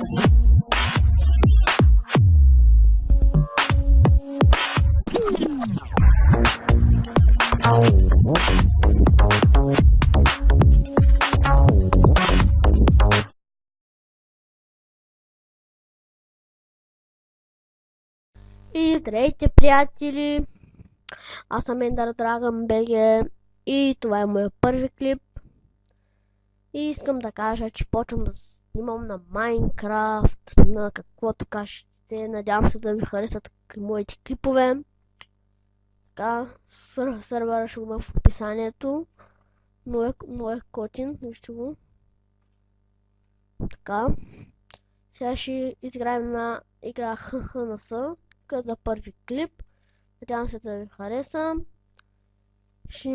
И здравейте, приятели! Аз съм Ender Dragon BG и това е моят първи клип. И искам да кажа, че почвам да снимам на Майнкрафт, на каквото кажете. Надявам се да ви харесат моите клипове. Така, сървъра ще го има в описанието. Но е котин, вижте го. Така. Сега ще изиграем на игра ХХНС, като за първи клип. Надявам се да ви хареса. Ще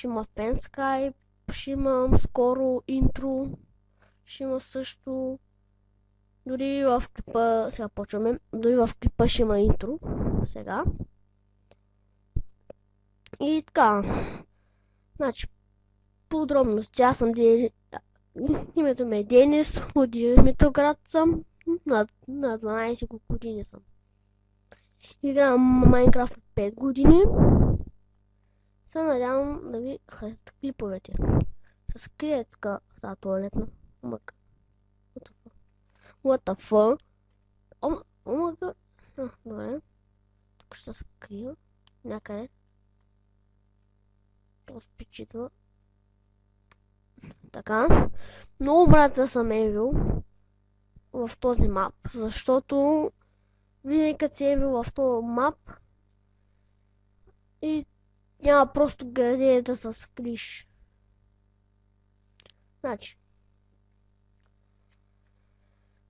има фен скайп, ще имам скоро интро, ще има също, дори в клипа, сега почваме, дори в клипа ще има интро, сега. И така, значи, подробности, името ми е Денис, от Димитровград съм, на 12 години съм. Играм Майнкрафт от 5 години. Се надявам да ви харесат клиповете. Се скрие тук тази туалетна. Омък. What the fuck? Омък. Добре. Тук ще се скрия. Някъде. Разпичитва. Така. Много брата съм Евил в този мап, защото винаги като си Евил в този мап и няма просто къде да се скриш. Значи,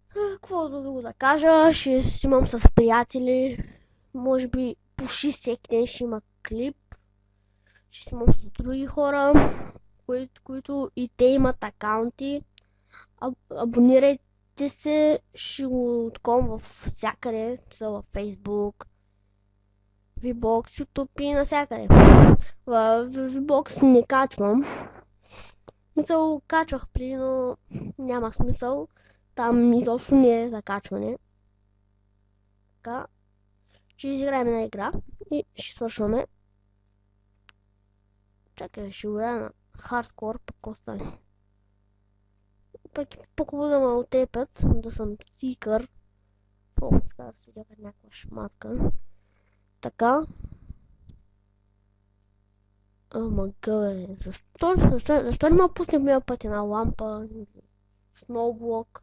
какво да кажа, ще снимам с приятели, може би почти всеки ден ще има клип, ще снимам с други хора, които и те имат акаунти. Абонирайте се, ще го отком в всякъде, в Facebook, VBOX, YouTube и навсякъде. В VBOX не качвам. Мисъл, качвах преди, но няма смисъл. Там изобщо не е за качване. Така. Ще изиграем една игра и ще свършваме. Чакай, ще играя на хардкор, пък остане. Пък е по-хубаво да ме отрепят, да съм сикър. По-хубаво така да седя като някаква шматка. Така. Мъгъл, защо не ме пусне в моя път една лампа, сноублок?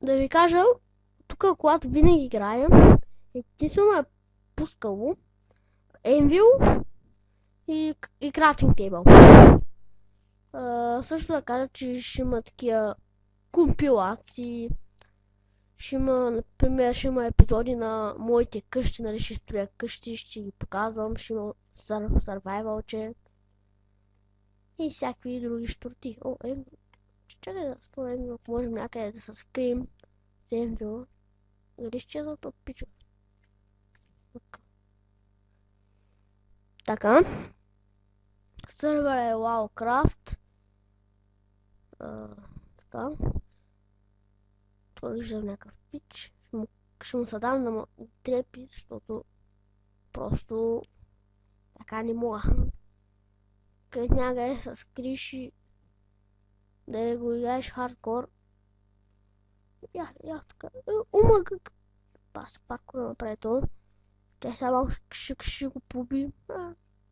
Да ви кажа, тук когато винаги играя, единствено ме е пускало Anvil и Crafting Table. Също да кажа, че ще има такива компилации, например, ще има епизоди на моите къщи, нали, ще строя къщи, ще ги показвам, ще има survival и всякакви други щурти. Чакай да стоим, можем някъде да се скрием с Енвила. Дали изчезват от пичо? Така. Сървър е WoWcraft. Така. Това виждам някакъв пич. Ще му съдам да му трепи, защото просто така не мога. Където някъде се скриш и да го играеш хардкор. Я така. Как пас паркур да направи това. Тя сега малко ще го поби.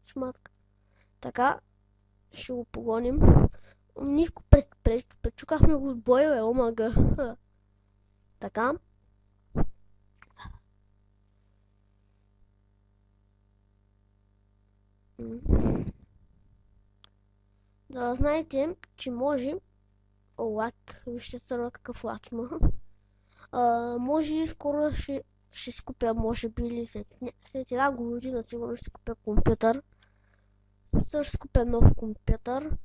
Шматка. Така. Ще го погоним. Нивко пречукахме го с бой, омага. Така. Да знаете, че може лак, вижте сърва какъв лак има. Може и скоро ще си купя, може би, или след една година сигурно ще купя компютър. Също ще купя нов компютър.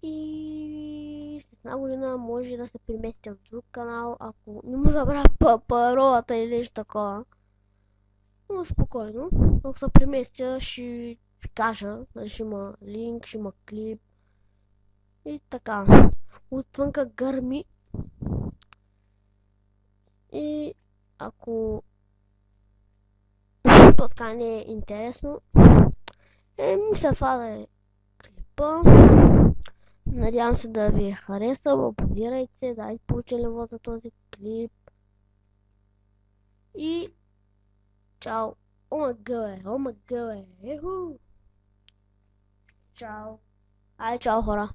И след една година може да се преместя в друг канал, ако не му забравя паролата или нещо такова. Но спокойно, ако се преместя, ще ви кажа, ще има линк, ще има клип и така. Отвънка гърми. И ако то така не е интересно, мисля това да е клипа. Надявам се да ви е харесал, абонирайте, дайте получили за този клип. И чао! О ма гъбе, еху! Чао! Ай, чао хора!